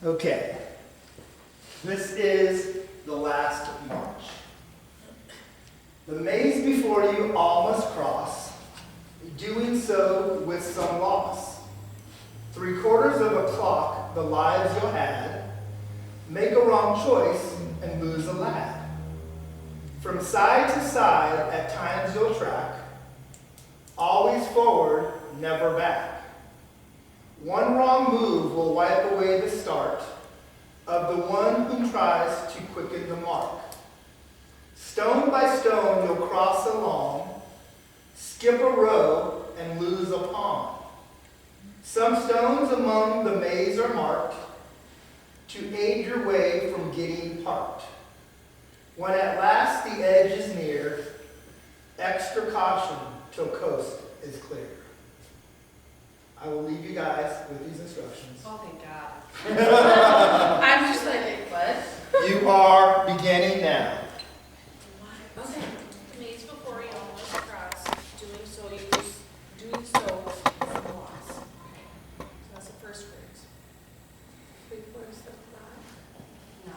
Okay. This is the last march. The maze before you all must cross, doing so with some loss. 3/4 of a clock the lives you'll add, make a wrong choice and lose a lad. From side to side at times you'll track, always forward, never back. One wrong move will wipe away the start of the one who tries to quicken the mark. Stone by stone you'll cross along, skip a row and lose a pawn. Some stones among the maze are marked to aid your way from getting parked. When at last the edge is near, extra caution till coast is clear. I will leave you guys with these instructions. Oh, thank God. I'm just like, what? You are beginning now. Okay. Maze before you almost cross, doing so is a loss. So that's the first phrase. 3/4 of the clock. 9.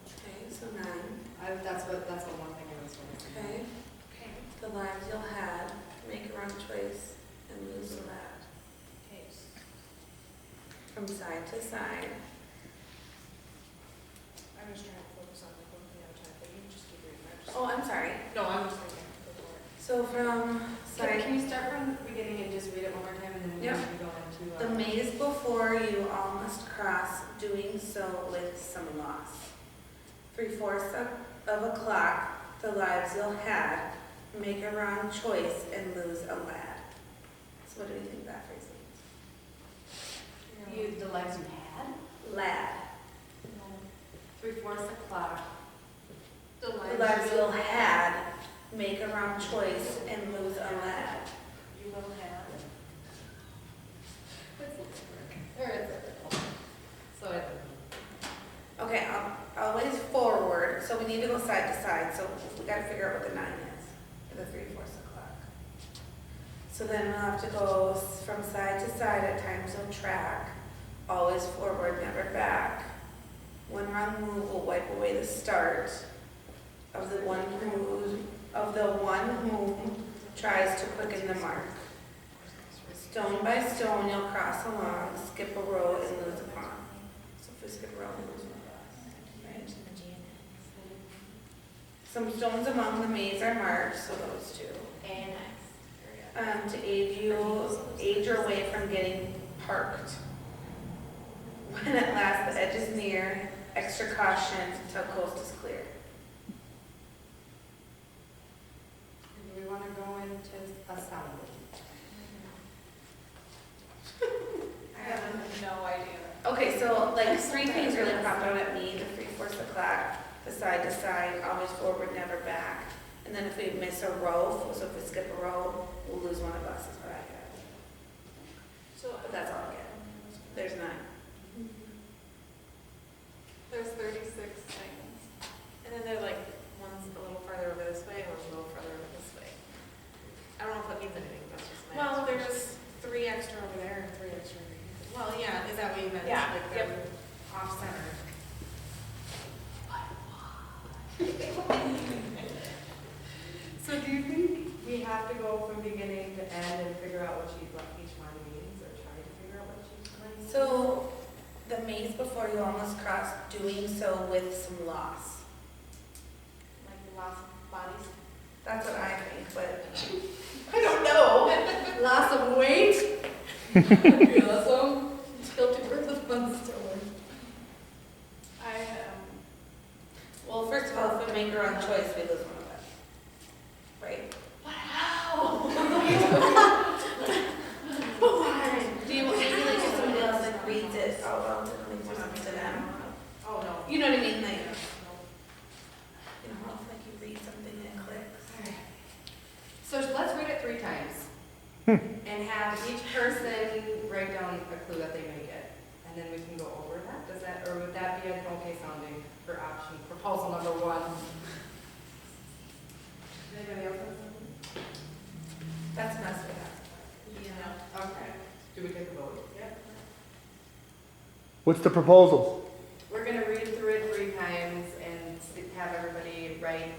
Okay, so 9. That's what one thing I was going to say. Okay. Okay. The lives you'll have, make a wrong choice and lose a lad. Okay. From side to side. I was trying to focus on like one thing at a time, but you can just keep reading. Oh, I'm sorry. No, I'm just thinking. Go for it. So from side. Can you start from the beginning and just read it one more time and then Yep. we go into The maze before you all must cross, doing so with some loss. 3/4 of a clock, the lives you'll had, make a wrong choice and lose a lad. So what do you think that phrase means? the lives you had. Lad. 3/4 o'clock. The The lives you'll had, make a wrong choice and lose a lad. You will have. Or is it? So it. Okay, always forward, so we need to go side to side, so we gotta figure out what the 9 is, or the 3/4 o'clock. So then we'll have to go from side to side, at times you'll track, always forward, never back. One wrong move will wipe away the start of the one who tries to quicken the mark. Stone by stone you'll cross along, skip a row and lose a pawn. So if we skip a row, we lose one. Right? Some stones among the maze are marked, so those two. To aid your way from getting parked. When at last the edge is near, extra caution till coast is clear. Do we want to go into a sound? I have no idea. Okay, so like 3 things really popped out at me: the 3/4 o'clock, the side to side, always forward, never back. And then if we miss a row, so if we skip a row, we'll lose one of us, is what I got. So But that's all I get. There's 9. there's 36 things. And then they're like, one's a little farther over this way, one's a little farther over this way. I don't know if that means anything, that's just my. Well, there's 3 extra over there and 3 extra over here. Well, yeah, is that what you meant? Yeah, Like they're off center. So do you think we have to go from beginning to end and figure out what each one means, or try to figure out what each one means? So the maze before you almost cross, doing so with some loss. Like lots of bodies. That's what I think, but I don't know. Loss of weight. Awesome. Still 2/4 of one still. Well, first of all, if we make a wrong choice, we lose one of us. Right? Wow. Do you want maybe like if somebody else like reads it out loud and like for something to them? Oh, no. You know what I mean? Like, you know, how if like you read something and it clicks. So let's read it 3 times. And have each person write down a clue that they may get. And then we can go over that. Does that, or would that be an okay sounding for option, proposal number 1? Anybody else have something? That's messed with us. Yeah. Okay. Do we take a vote? Yep. What's the proposal? We're gonna read through it 3 times and have everybody write,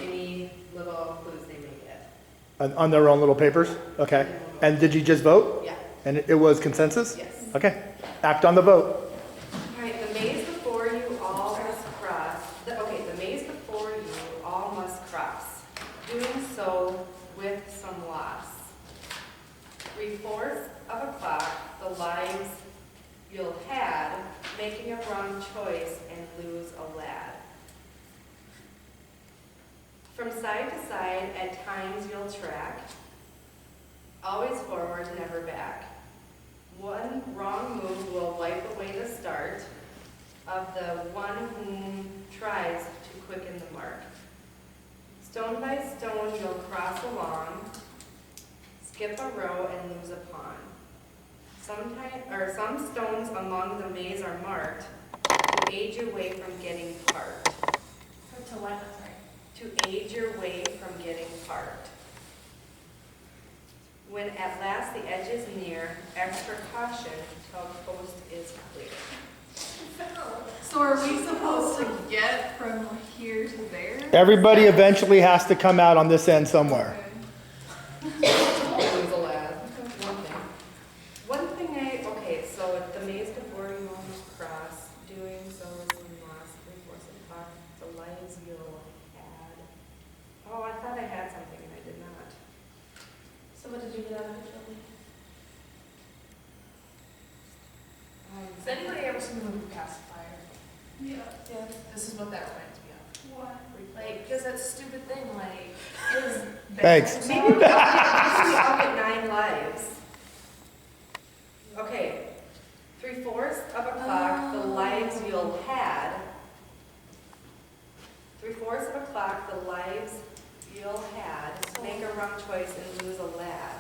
any little clues they may get. On their own little papers? Okay. And did you just vote? Yeah, And it was consensus? yes. Okay. Act on the vote. All right, the maze before you all must cross, the maze before you all must cross, doing so with some loss. 3/4 of a clock, the lives you'll had, making a wrong choice and lose a lad. From side to side, at times you'll track, always forward, never back. One wrong move will wipe away the start of the one whom tries to quicken the mark. Stone by stone you'll cross along, skip a row and lose a pawn. Some stones among the maze are marked to aid your way from getting parked. To what, sorry? To aid your way from getting parked. When at last the edge is near, extra caution till the coast is clear. So are we supposed to get from here to there? Everybody eventually has to come out on this end somewhere. Lose a lad. So the maze before you almost cross, doing so is some loss, 3/4 of the clock, the lives you'll add. Oh, I thought I had something and I did not. So what did you get out of it, Joey? Has anybody ever seen the movie Pacifier? Yeah. Yeah. This is what that reminds me of. What? Like, because that stupid thing, like, is. Thanks. Maybe we up at 9 lives. Okay, 3/4 of a clock, the lives you'll had. 3/4 of a clock, the lives you'll had. Make a wrong choice and lose a lad.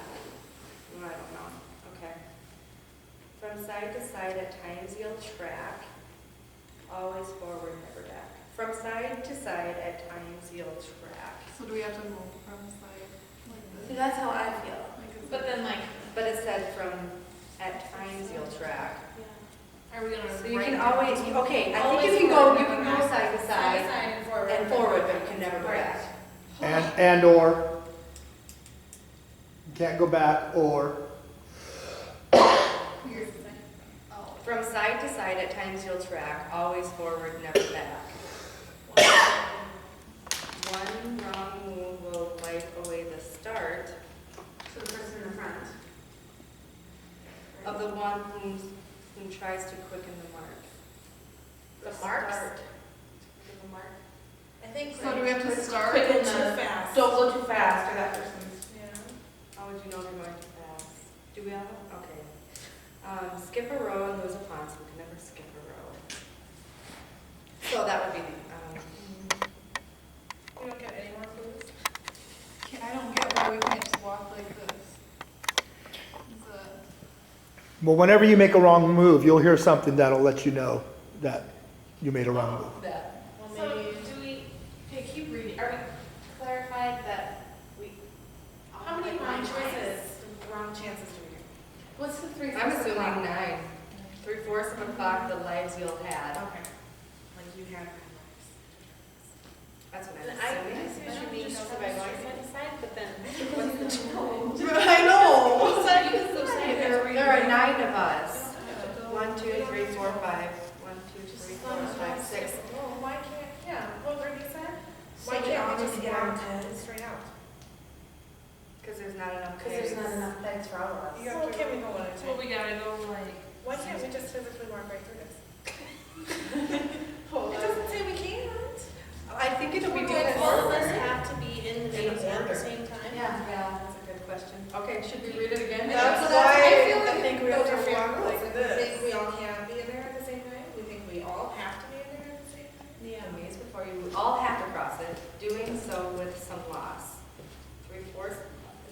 I don't know. Okay. From side to side, at times you'll track. Always forward, never back. From side to side, at times you'll track. So do we have to move from side like See, this? that's how I feel. Like, But then, like, But it said from at times you'll track. are we gonna? So you write can that always, down? okay, I Always think you forward, can never go back. side to side and forward. and forward, but you can never go back. And or. You can't go back or. Here's the thing. Oh. From side to side, at times you'll track, always forward, never back. One wrong move will wipe away the start So the person in the front. of the one who tries to quicken the mark. The marks? Start. The mark. I think. So do we have to start? Quick Go and too the- fast. Don't go too fast or that person's. Yeah. How would you know if you're going too fast? Do we have it? Okay. Skip a row and lose a pawn, so we can never skip a row. So that would be the, You don't get any more clues? I don't get why we can't just walk like this. Well, whenever you make a wrong move, you'll hear something that'll let you know that you made a wrong move. that. Well, So maybe. do we, okay, keep reading, are we clarified that we? How many wrong choices, wrong chances do we get? What's the 3/4 I'm of the clock? assuming 9. 3/4 of a clock, the lives you'll had. Okay. Like you had. That's what And I'm I assuming. see what you mean, so by going side to side, but then what's the challenge? I know. So you can still say There are 9 of us. We don't have to go- 1, 2, 3, 4, 5. 1, 2, 3, 4, 5, 6. Well, why can't, yeah, what Brittany said? So Why we all can't we need just to get walk on to- straight out? Because there's not enough Because there's not pegs. enough pegs for all of us. Well, can we go one at a Well, time? we gotta go like. Why can't we just physically walk right through this? It doesn't say we can't. I think it'll be Like, doing all of us forward. have to be in the In maze at order. the same time? Yeah, that's a good question. Okay, should we read it again? That's So why I feel I like think we have to those are walk rules. like We this. think We all can't be in there at the same time? We think we all have to be in there at the same time? Yeah. The maze before you, we all have to cross it, doing so with some loss. 3/4.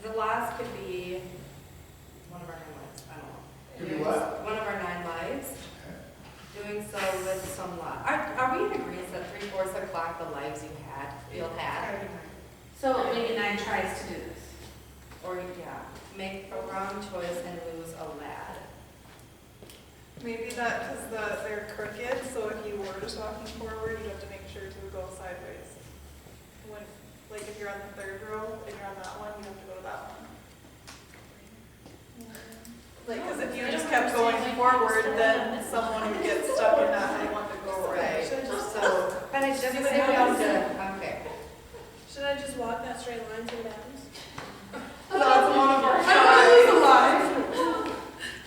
The loss could be one of our 9 lives, I don't know. Could be what? One of our 9 lives. Doing so with some loss. Are we in agreement that 3/4 of the clock, the lives you'll had? So maybe 9 tries to do this. Or, yeah, make a wrong choice and lose a lad. Maybe that, because they're crooked, so if you were just walking forward, you'd have to make sure to go sideways. When, like if you're on the third row and you're on that one, you have to go to that one. Like, because if you just kept going forward, then someone would get stuck in that and want to go right. So, But I just, just say we don't do, okay. Should I just walk that straight line to the downs? That's one of our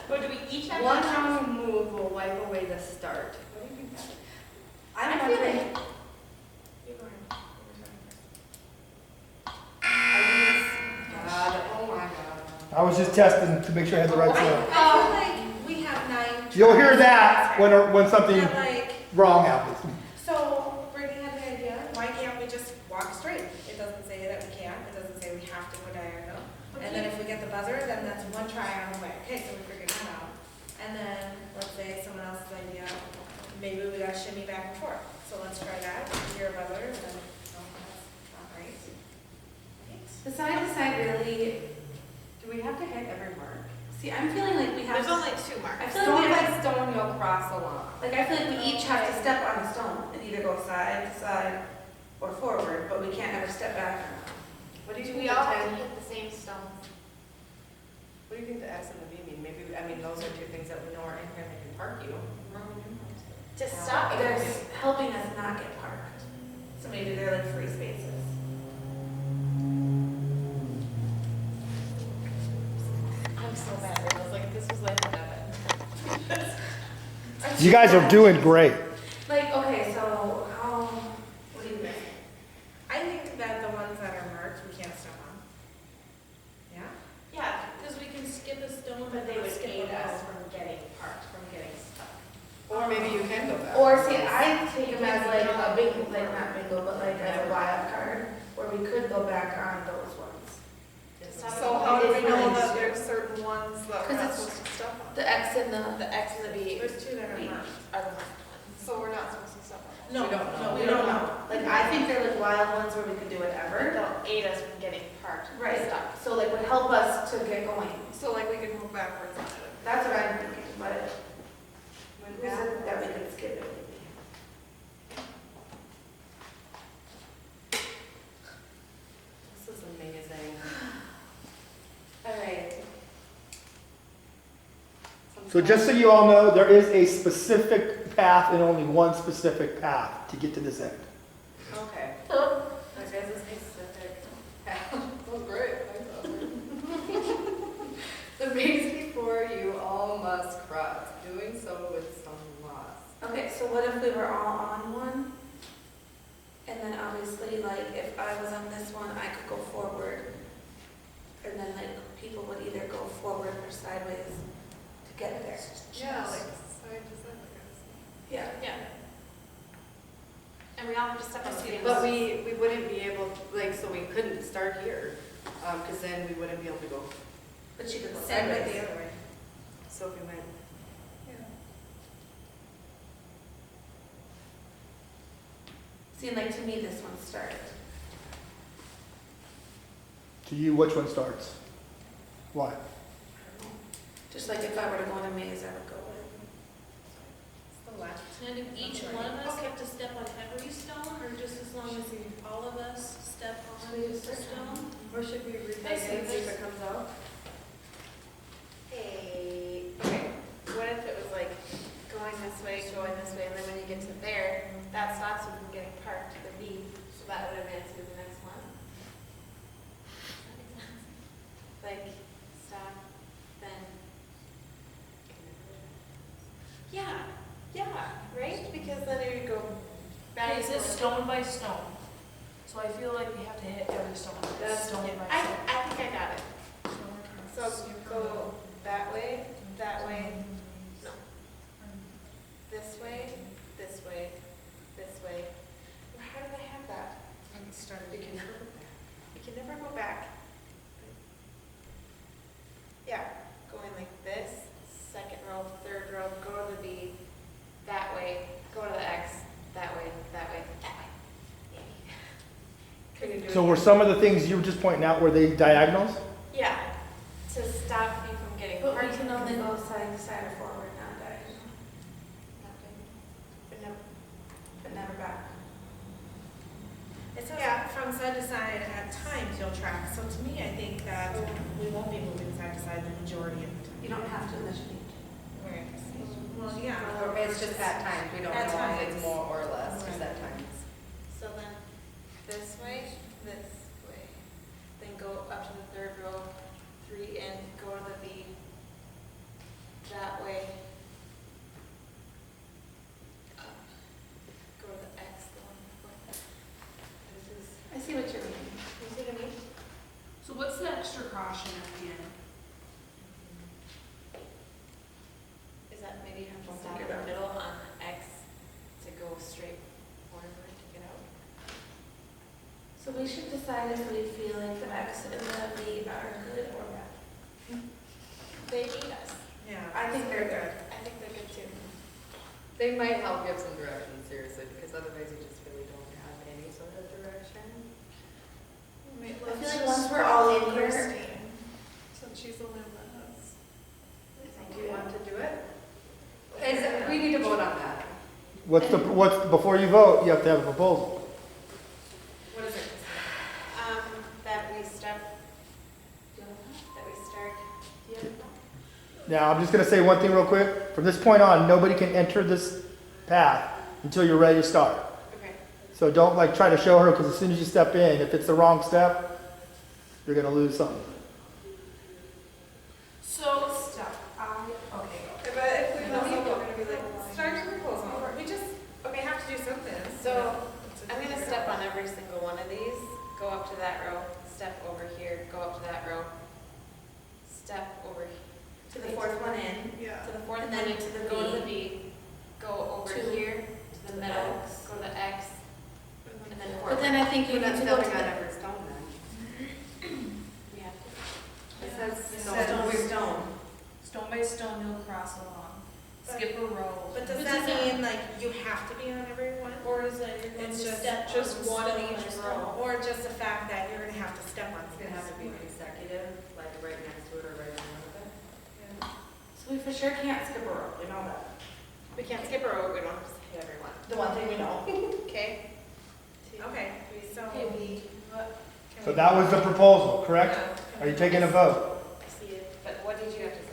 Or do we each have? One wrong move will wipe away the start. What do you think? I'm I feel wondering, You go ahead. God, oh my God. I was just testing to make sure I had the right sound. I feel like we have 9. You'll hear that when something And like, wrong happens. so Brittany had the idea, why can't we just walk straight? It doesn't say that we can't, it doesn't say we have to go diagonal. And then if we get the buzzer, then that's one try on the way. Okay, so we figured that out. And then, let's say someone else's idea, maybe we gotta shimmy back and forth. So let's try that, hear a buzzer, and then, no, that's not right. The side to side really, Do we have to hit every mark? see, I'm feeling like we have. There's only 2 marks. I feel Stone like we by have, stone, you'll cross along. like I feel like we each have to step on a stone and either go side to side or forward, but we can't ever step back. What do you Do think we the all have to 10, hit the same stones? what do you think the X and the V mean? Maybe, I mean, those are two things that we know are inherent in park, you know? To stop They're it. helping us not get parked. So maybe they're like free spaces. I'm so bad. I was like, this was like heaven. You guys are doing great. Like, okay, so how, what do you think? I think that the ones that are marked, we can't step on. Yeah? Yeah, because we can skip a stone, But they would skip aid a us row. from getting parked, from getting stuck. Or maybe you can go back. Or see, I take them as like a big, like not bingo, but like as a wild card, where we could go back on those ones. So how do we know that there's certain ones that we're 'Cause not it's- supposed to step on? The X and The X and the V there's 2 that are marked. are the marked ones. So we're not supposed to step on them? No, We don't know. no, we don't know. Like, I think they're like wild ones where we could do whatever. They'll aid us from getting parked, Right. stuck. So like would help us to get going. So like we could move backwards on it. That's what I'm thinking, but When who said that we could skip it? This is amazing. All right. So just so you all know, there is a specific path and only one specific path to get to this end. Okay. There is a specific. That was great. The maze before you all must cross, doing so with some loss. Okay, so what if we were all on one? And then obviously, like, if I was on this one, I could go forward. And then like, people would either go forward or sideways to get there. Yeah, like side to side, I guess. Yeah. Yeah. And we all have to step on the same. But we wouldn't be able, like, so we couldn't start here, because then we wouldn't be able to go. But you could go Same with sideways. the other way. So if we went, See, like, to me, this one started. To you, which one starts? Why? Just like if I were to go in a maze, I would go in. The last. And if each one of us have to step on every stone, or just as long as all of us step on the stone? or should we read I this see and see if this. it comes out? Hey, okay, what if it was like going this way, and then when you get to there, that stops you from getting parked to the V, so that would advance you to the next one? Like, stop, then. Yeah, right, because then you go back. Okay, is this stone by stone? So I feel like we have to hit every stone. That's, Stone by I stone. think I got it. So go that way, no. This way, this way, this way. How did I have that? We can never go back. You can never go back. Yeah, going like this, second row, third row, go to the B, that way, go to the X, that way, that way, that way. Can you do So it? were some of the things you were just pointing out, were they diagonals? Yeah, to stop you from getting But we parked. can only go side to side or forward, not diagonal. side to side, at times you'll track. So to me, I think that we won't be moving side to side the majority of the time. You don't have to unless you need to. Well, yeah. Or it's just at times, we don't know At if times. it's more or less, just Right. at times. So then, this way, then go up to the third row, 3 in, go to the B, that way. Up, go to the X, the one before. This is, I see what you're meaning. you see what I mean? So what's the extra caution at the end? Is that maybe you have to Don't stop take in it the out. middle on X to go straight forward to get out? So we should decide if we feel like the X and the V are good or bad. They need us. Yeah. I think they're good. I think they're good too. They might help give some direction, seriously, because otherwise you just really don't have any sort of direction. Wait, I feel let's like just once we're all in follow here- Christine, since she's the one that has. Do you want to do it? We need to vote on that. What's, before you vote, you have to have a proposal. What is it? That we start. Now, I'm just gonna say one thing real quick. From this point on, nobody can enter this path until you're ready to start. Okay. So don't like try to show her, because as soon as you step in, if it's the wrong step, you're gonna lose something. So, stop, okay. But if we don't know, we're gonna be like, Start your proposal. We just, okay, have to do something. So, I'm gonna step on every single one of these, go up to that row, step over here, go up to that row, step over To the fourth one in. yeah. to the fourth, And and then then to the go to B. the B, go over To- here, to the middle, X. go to the X, and then forward. But then I think you We're need not to go to stepping on the. every stone then. We have to. It says It no. says stone. Stone by stone, no cross along. Skip a row. But does that mean like you have to be on every one? Or is it you're going It's to just, step just on one stone in by each stone? row? Or just the fact that you're gonna have to step on It's gonna have to be consecutive, like right next to it or right in front of it. So we for sure can't skip a row, we know that. We can't skip a row, we don't have to hit everyone. The one thing we know. Okay, okay, so Okay, we. So that was the proposal, correct? Are you taking a vote? I see it, but what did you have to say?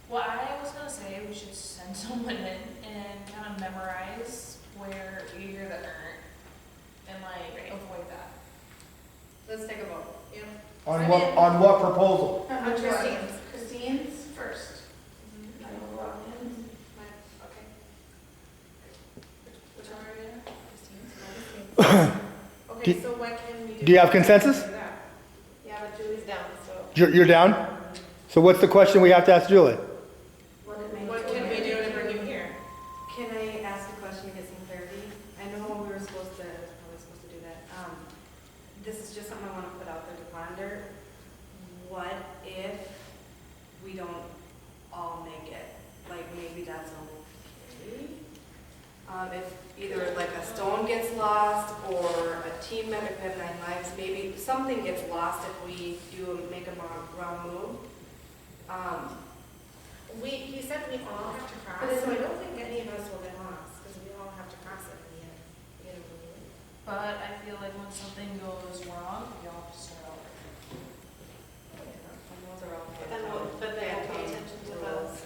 Well, I was gonna say we should send someone in and kind of memorize where you hear the and like Right. avoid that. Let's take a vote. Yep. On what proposal? On Christine's. Christine's. Christine's first. I will go on in. Okay. Which one are you in? Do- Okay, so what can we do? Do you have consensus? Yeah, but Julie's down, so. You're down? So what's the question we have to ask Julie? What it makes. What can we do to bring you here? Can I ask a question to get some clarity? I know we were supposed to, probably supposed to do that. This is just something I want to put out there to ponder. What if we don't all make it? Like, maybe that's okay? If either like a stone gets lost or a team member, if we have 9 lives, maybe something gets lost if we do make a wrong move. He said we all have to cross, But it's so I like- don't think any of us will get lost, because we all have to cross it in the end. But I feel like when something goes wrong, we all have to start over. And those are all. But then pay attention to those.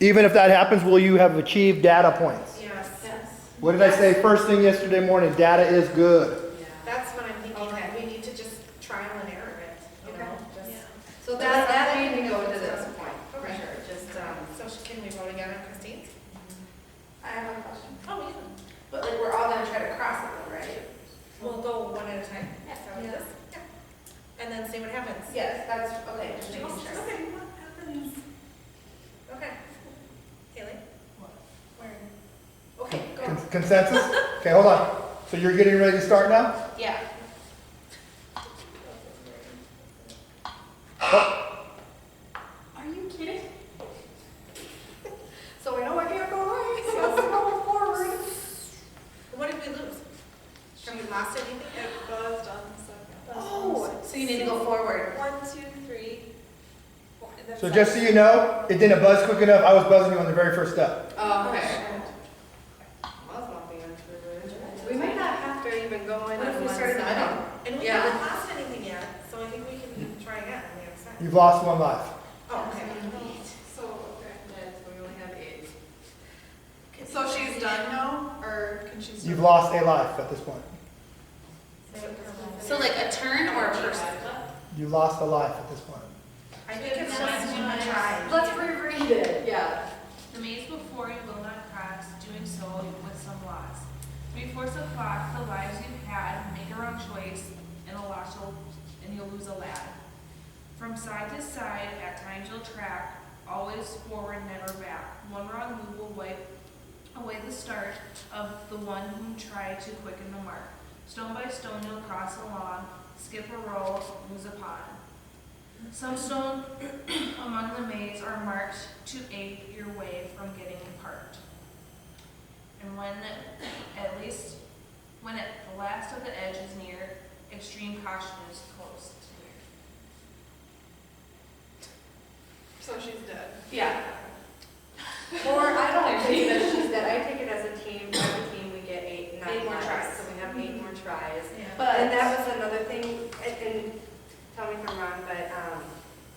Even if that happens, will you have achieved data points? Yes. Yes. What did I say first thing yesterday morning? Data is good. Yeah. That's what I'm thinking, Okay. like, we need to just trial and error it, you know, just. So that made me go to this point, for Okay. sure, just, So can we vote again on Christine's? I have a question. Oh, yeah. But like, we're all gonna try to cross it though, right? We'll go one at a time. Yeah. So this, yeah. And then see what happens. Yes, that's, okay, just making sure. Okay, what happens? Okay. Haley? What? Where? Okay, go. Consensus? Okay, hold on. So you're getting ready to start now? Yeah. are you kidding? So we know I can't go right, so let's go forward. What did we lose? Have we lost anything? It buzzed on the second. Oh, so you need to go forward. 1, 2, 3, 4. and then So just so you know, it didn't buzz quick enough. I was buzzing you on the very first step. Oh, okay. Well, that's not the answer, but we might not have to even go in What if on we one started the side. I know. And we Yeah. haven't lost anything yet, so I think we can try again on the other side. You've lost one life. Oh, okay. So, okay. So we only have 8. So she's done now, or can she? You've lost a life at this point. So like a turn or a person? You lost a life at this point. I think it's just a try. Let's reread it. Yeah. The maze before you will not cross, doing so with some loss. 3/4 o'clock, the lives you've had, make a wrong choice, and you'll lose a lad. From side to side, at times you'll track, always forward, never back. One wrong move will wipe away the start of the one who tried to quicken the mark. Stone by stone you'll cross along, skip a row, lose a pond. Some stone among the maze are marked to aid your way from getting apart. And when at the last of the edge is near, extreme caution is close to So she's dead. Yeah. Or I don't take it as she's dead. I take it as a team. As a team, we get 8 more tries. So we have 8 more tries. But And that was another thing, and tell me if I'm wrong, but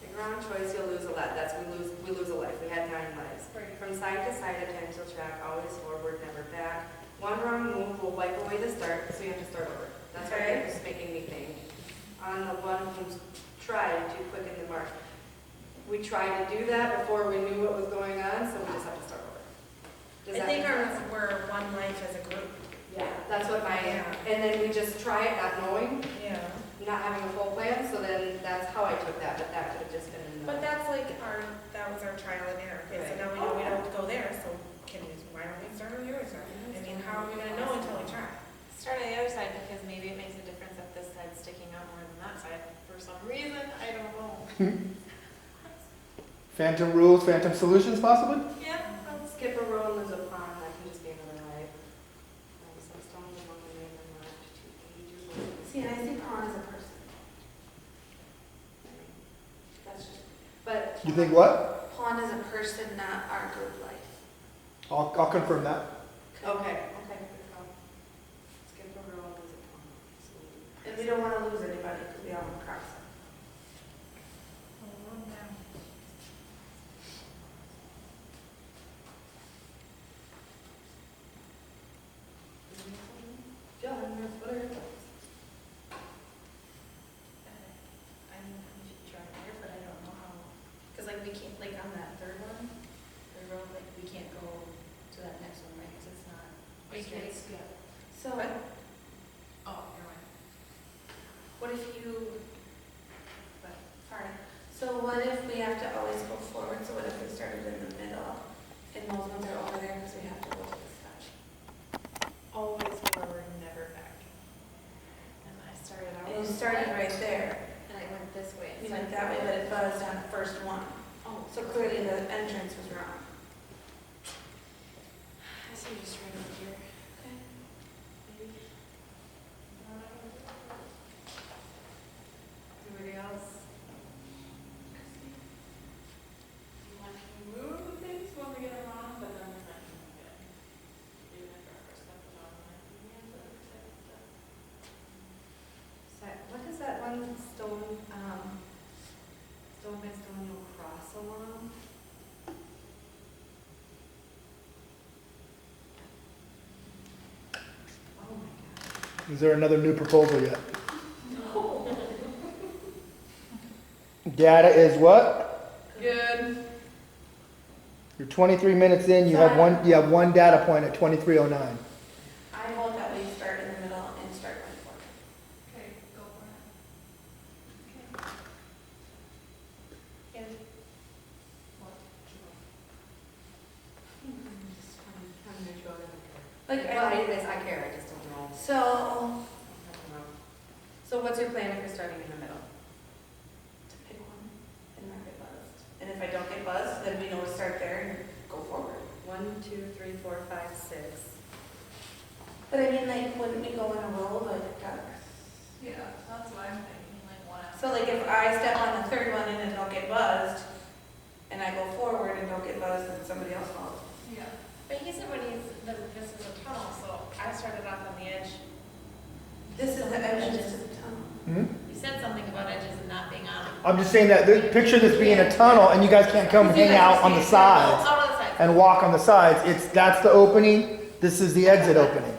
the wrong choice, you'll lose a lot. That's, we lose a life. We had 9 lives. From side to side, at times you'll track, always forward, never back. One wrong move will wipe away the start, so you have to start over. That's what Okay. it's making me think. On the one who's tried to quicken the mark. We tried to do that before we knew what was going on, so we just have to start over. Does I that think make sense? we're one life as a group. Yeah, that's what my, Yeah. and then we just try it not knowing, Yeah. not having a full plan, so then that's how I took that, but that could have just been in the. But that's like that was our trial and error. Okay, so Right. now we know we don't go there, so why don't we start on the other side? I mean, how are we gonna know until we try? Start on the other side because maybe it makes a difference if this side's sticking out more than that side for some reason. I don't know. Phantom rules, phantom solutions possibly? Yeah. Skip a row and lose a pond, that can just be another life. Some stones among the main and marked to aid your way. See, and I see pawn as a person. That's just, but. You think what? Pawn as a person, not our group life. I'll confirm that. Okay, good call. Skip a row and lose a pond. So- And we don't want to lose anybody because we all want to cross it. John, what are your thoughts? I mean, we should try here, but I don't know how, because like we can't, like on that third road, like we can't go to that next one, right, because it's not. We can't skip. So Oh, you're right. what if you, sorry, so what if we have to always go forward? So what if we started in the middle and those ones are over there because we have to go to the side? Always forward, never back. And I started out. And you started right there. And I went this way. You went that way, but it buzzed on the first one. Oh, So clearly the entrance was wrong. I see you just right over here. Okay. Maybe. Anybody else? You want to move things when we get them wrong, but then we're not going to get. Even if our first step is wrong, like, we have the other step. What is that one stone, stone by stone you'll cross along? Oh my Is there another new proposal yet? Data is what? Good. You're 23 minutes in, you have one data point at 23:09. I hold that we start in the middle and start going forward. Okay, go for it. Like, Well, I care, I just don't know. So, I don't know. So what's your plan if you're starting in the middle? to pick one and not get buzzed. And if I don't get buzzed, then we know to start there and go forward. 1, 2, 3, 4, 5, 6. But I mean, like, wouldn't we go in a row, like, Yeah, that's what I'm thinking, like one after. so like if I step on the third one and then don't get buzzed, and I go forward and don't get buzzed, then somebody else follows. Yeah. But he said when this is a tunnel, so I started off on the edge. This is the entrance to the tunnel. Hmm? You said something about edges and not being on. I'm just saying that, picture this being a tunnel and you guys can't come hang out on the sides Out on the sides. and walk on the sides. That's the opening, this is the exit opening.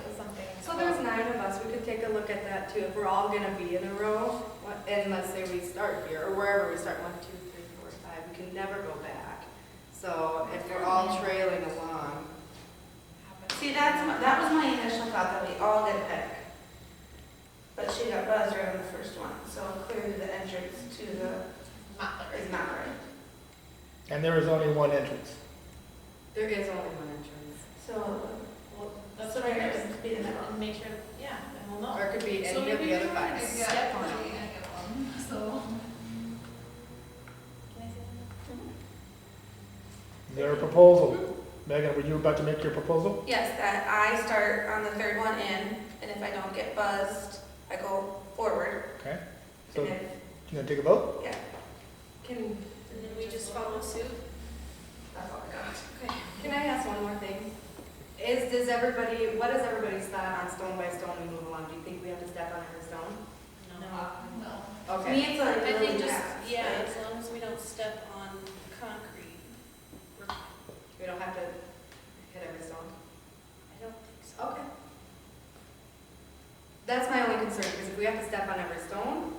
So there's 9 of us, we could take a look at that too, if we're all gonna be in a row, and let's say we start here, or wherever we start, 1, 2, 3, 4, 5, we can never go back. So if we're all trailing along, See, that was my initial thought, that we all get a pick. But she got buzzed right on the first one, so clearly the entrance to the, is not right. And there is only one entrance. there is only one entrance. So, Well, that's so what I right heard. there is be the middle. And make sure, yeah, and we'll know. Or it could be So any of maybe the other we already 5. got Step on one, it. I get one, so. Can I say something? Is there a proposal? Megan, were you about to make your proposal? Yes, that I start on the third one in, and if I don't get buzzed, I go forward. Okay. So, And you if, gonna take a vote? yeah, Can, And then we just follow suit. that's all I got. Okay. can I ask one more thing? What is everybody's thought on stone by stone we move along? Do you think we have to step on every stone? No. To Okay. me, it's like I think really just, fast, yeah, like- as long as we don't step on concrete. We don't have to hit every stone? I don't think so. Okay. That's my only concern, because if we have to step on every stone,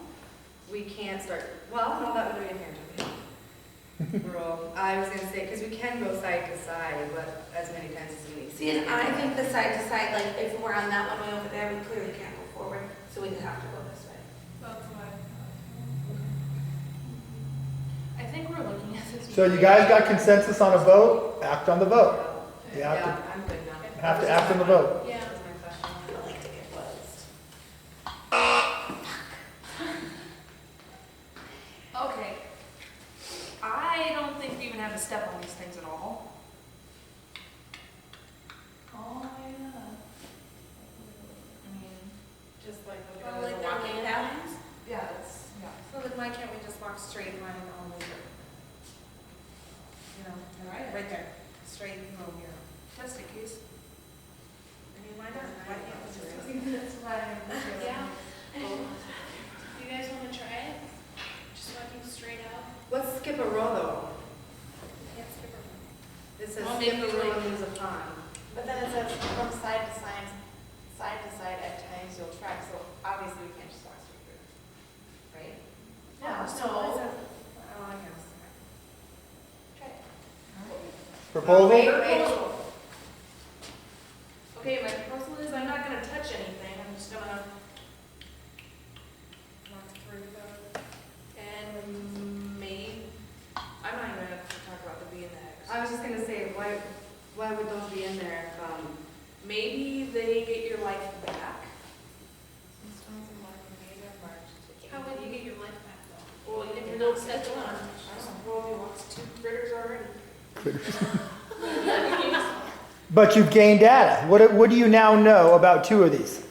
we can't start, well, no, that would be inherent. Rule. I was gonna say, because we can go side to side, but as many times as we need. See, and I think the side to side, like, if we're on that one way over there, we clearly can't go forward, so we have to go this way. That's why. I think we're looking at this. So you guys got consensus on a vote? Act on the vote. You have Yeah, I'm good now. to, have to act on the vote. Yeah. That was my question. I don't like to get buzzed. Okay. I don't think we even have to step on these things at all. Oh, yeah. I mean, Just like the Well, like the walking land paths. yeah, that's, yeah. So then why can't we just walk straight line all over? You know, You're right. right there, straight from here. Just in case. I mean, why not? Why can't we just? That's why I'm. Yeah. You guys wanna try it? Just walking straight out? Let's skip a row though. Can't skip around. It says Well, skip maybe a row like- and lose a pond. But then it says from side to side at times you'll track, so obviously we can't just walk straight through, right? Yeah, So, no. oh, I guess. Try it. Proposal? Wait. Okay, my proposal is I'm not gonna touch anything, I'm just gonna walk through the, and I'm not even gonna talk about the B and the X. I was just gonna say, why would those be in there? Maybe they get your life back. How would you get your life back though? Well, if you're not stepping on, I don't know, well, you lost 2 critters already. But you've gained data. What do you now know about 2 of these?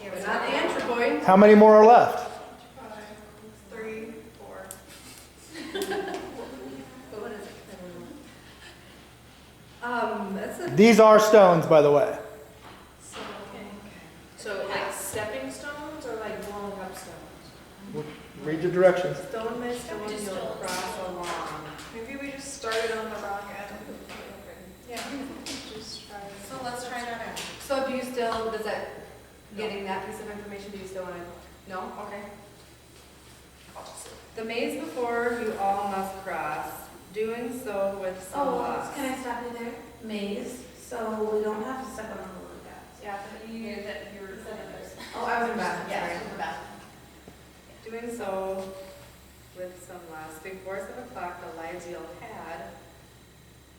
But not the anthropoid. How many more are left? 5, 3, 4. But what is it? That's a, These are stones, by the way. So, okay. So like stepping stones or like blowing up stones? Read the directions. stone by stone Just you'll stones. cross along. Maybe we just started on the wrong end. Yeah, just try. So let's try that out. So do you still, getting that piece of information, do you still want to, no? Okay. The maze before you all must cross, doing so with some Oh, loss. can I stop you there? Maze, so we don't have to step on the little guys. Yeah, but you, that you're. Oh, I was in bathroom, Yeah, sorry. from the back. Doing so with some loss. Before 7 o'clock, the lives you'll had,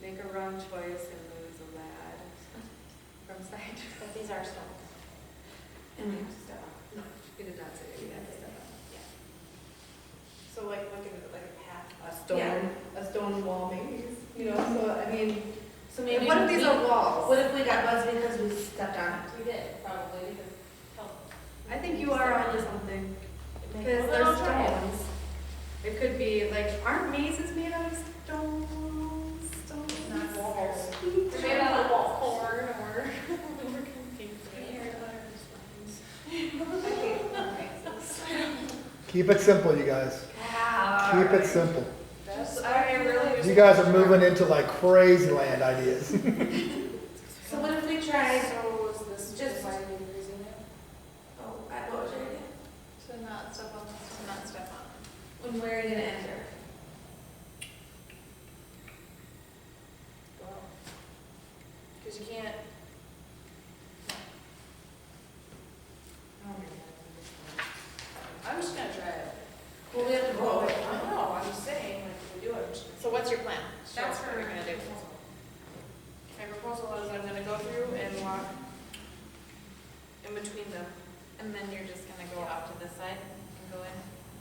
make a wrong choice and lose a lad. From side to But these are stones. And we have to step on. No, you did not say that you had to step on. So like, look at it like a path. A stone wall maze, you know, so I mean, So maybe. what if these are walls? What if we got buzzed because we stepped on it? We did, probably, because help. I think you are onto something, because Well, they're I'll try it. stones. It could be, like, aren't mazes made out of stones? Stones? Not walls. They're made out of walls. Corn or. We're confused. Have you heard about our stones? Okay, Keep it simple, you guys. Keep it simple. I really. You guys are moving into like crazy land ideas. So what if we tried, So is this Just- dividing and increasing it? oh, what was your idea? To not step on this, to not step on. When we're gonna enter? Well, because you can't. I'm just gonna try it. Well, we have to vote. I don't know, I'm just saying, like, if we do it. So what's your plan? That's Show us what what we're you're gonna do. My proposal is I'm gonna go through and walk in between them, And then you're just gonna go off to this side and go in?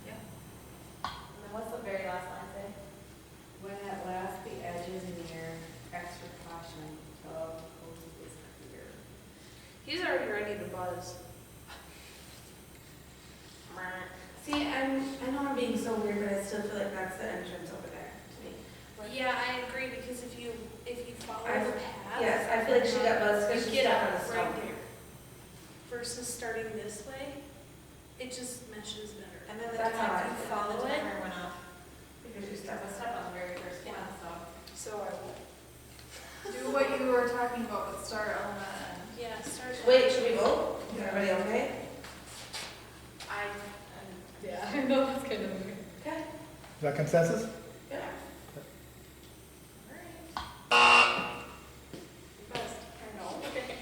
Yeah. And then what's the very last line say? When at last the edges near extra caution of coast is clear. he's already ready to buzz. See, I know I'm being so weird, but I still feel like that's the entrance over there to me. Yeah, I agree, because if you follow I- the path. Yes, I feel like she got buzzed because You she get stepped on up a right stone. there. Versus starting this way, it just meshes better. And then the That's how I timer, feel. follow it. Timer went off. Because you Step stepped a step on the very first one, so. So I will. Do what you were talking about, but start on that end. Yeah, start. Wait, should we vote? Is everybody okay? Yeah, I know that's kind of weird. Okay. Is that consensus? Yeah. Best, I know, okay.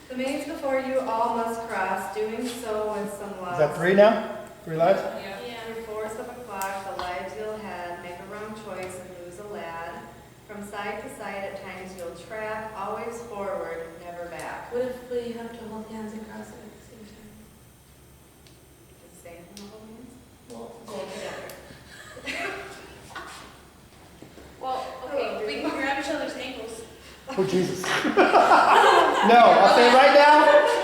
The maze before you all must cross, doing so with some loves. Is that 3 now? 3 lives? Yeah. Through force of a clock, the lives you'll had, make a wrong choice and lose a lad. From side to side, at times you'll trap, always forward, never back. What if we have to hold hands and cross it at the same time? Just say it in the whole hands. We'll go together. Well, okay, we can grab each other's ankles. Oh, Jesus. No, I'll say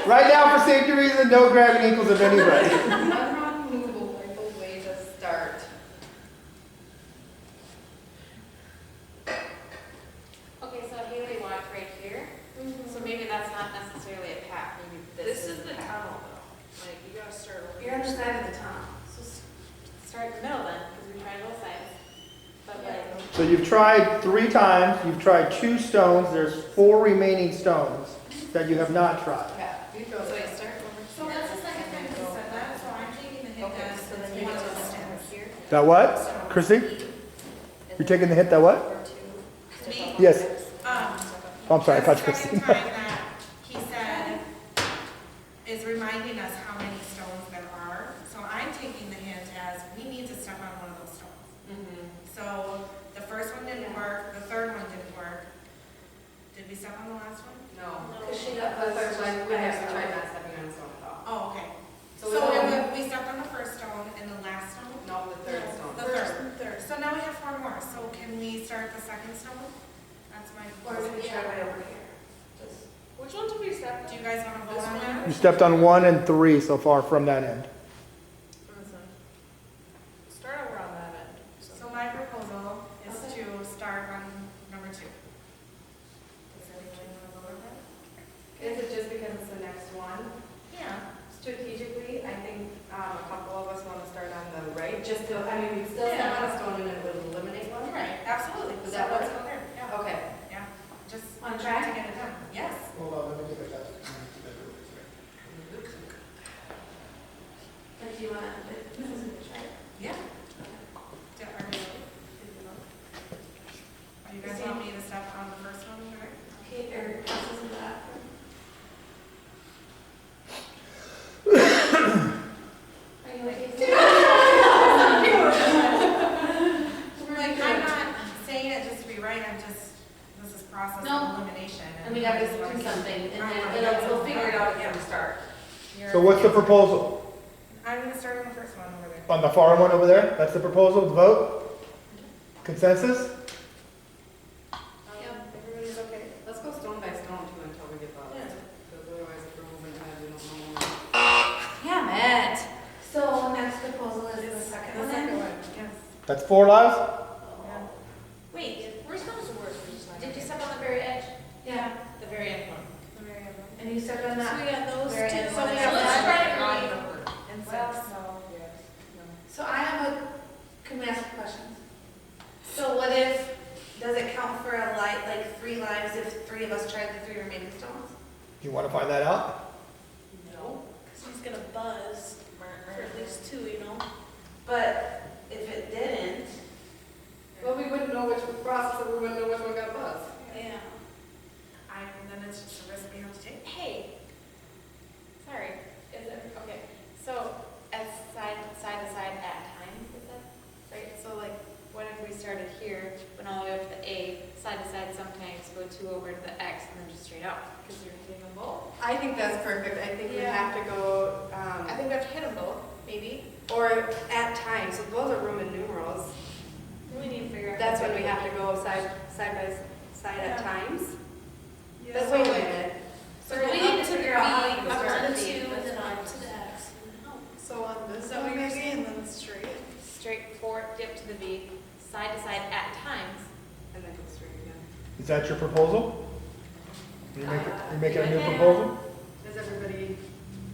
right now, for safety reasons, no grabbing ankles of anybody. One wrong move will wipe away the start. Okay, so Haley walked right here, so maybe that's not necessarily a path, maybe This is the tunnel though, like, you gotta start over. You're on the side of the tunnel. Start in the middle then, because we tried both sides. But like, So you've tried 3 times, you've tried 2 stones, there's 4 remaining stones that you have not tried. Yeah, you go so there. you start over here. So that's the second time you said that, so I'm taking the hit Okay, as so then the you one need of to the stand steps. here. That what? Chrissy? You're taking the hit that what? Or two. Me? Yes. Oh, I'm sorry, I The caught you, Chrissy. second time that he said is reminding us how many stones there are. So I'm taking the hint as we need to step on one of those stones. So the first one didn't work, the third one didn't work. Did we step on the last one? No. Because she The got third buzzed. one, we have to try not stepping on stone at all. Oh, okay. So So we we stepped on the first stone and the last stone? No, the third stone. The third. So now we have 4 more. So can we start the second stone? That's my. Or do we try right over here? Just- Which one did we step on? Do you guys want to vote on that? You stepped on 1 and 3 so far from that end. Start over on that end. So my proposal is to start on number 2. Does anybody want to vote on that? Is it just because it's the next one? Yeah. Strategically, I think a couple of us want to start on the right, just to, I mean, we'd still step on a stone and it would eliminate one. Right, absolutely. Would So that let's work? go there. Yeah. Okay. Yeah. Just On trying track? to get it done. Yes. Hold on, let me get that. Or do you want to, this is a good try. Yeah. Are we ready? Did we vote? Do you guys want me to step on the first one, right? Okay, or this is that. Are you like? Like, I'm not saying it just to be right, this is process No. of elimination. And we gotta do something, and then we'll figure it out from the start. So what's the proposal? I'm gonna start on the first one over there. On the far one over there? That's the proposal, the vote? Consensus? Everybody's okay? Let's go stone by stone too until we get Yeah. buzzed. Because otherwise if we're moving ahead, we don't know. Damn it. So next proposal is the second The one second then? one, yes. That's 4 lives? Wait, We're supposed to work, we're just not. Did you step on the very edge? Yeah, The very end one. The very end one. and you stepped on So that. we got those two, Very end so one. we So have let's that try right it on the word. and Well, for a light, like 3 lives if 3 of us tried the 3 remaining stones? You want to find that out? No, because he's gonna buzz for at least 2, you know? But if it didn't, Well, we wouldn't know which process, we wouldn't know which one got buzzed. Yeah. Then it's just a risk we have to take. Hey, sorry, is it, okay, so as side to side at times, is that, right? So like, what if we started here, went all the way up to the A, side to side sometimes, go 2 over to the X, and then just straight up, because you're hitting them both. I think that's perfect. I think we Yeah. have to go, I think we have to hit them both, maybe. or at times, so those are Roman numerals. We need to figure out. That's when we have to go side by side at Yeah. times. Yeah, That's so wait a like- minute. So We we need need to to figure out how to be go up start to the 2 beat. and then on to the X. So on this Is that one what you're maybe, saying? and then straight. Straight forward, dip to the beat, side to side at times. And then go straight again. Is that your proposal? You making a new Yeah. proposal? Does everybody?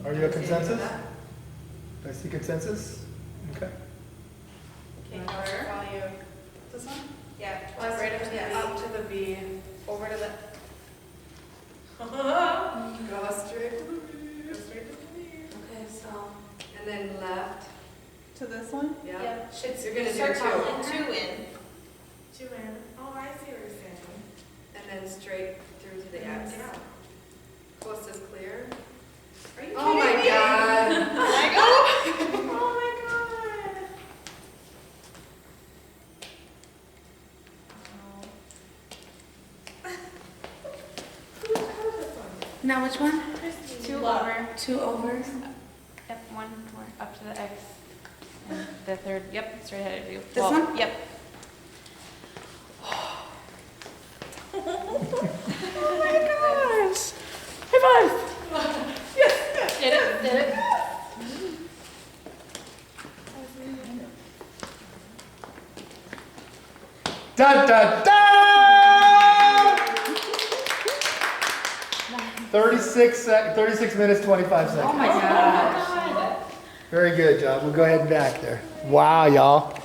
Are you a understand consensus? that? I see consensus? Okay. Okay, Where? follow you. This one? Yeah, Plus, right up to the yeah, beat, up to the B. over to the, Go straight to the B. okay, so. And then left. To this one? Yeah. yep, should, You're gonna do start two. following 2 in. 2 in. Oh, I see what you're saying. And then straight through to the X. Yeah. Coast is clear. Are you Oh my kidding me? God. Oh my god. Now which one? 2 over. 2 over. Yep, 1 more up to the X. And the third, yep, straight ahead of you. This one? Yep. Oh my gosh. High five. Did it, did it. Da da da! 36 minutes, 25 seconds. Oh my gosh. Very good, John. We'll go ahead and back there. Wow, y'all.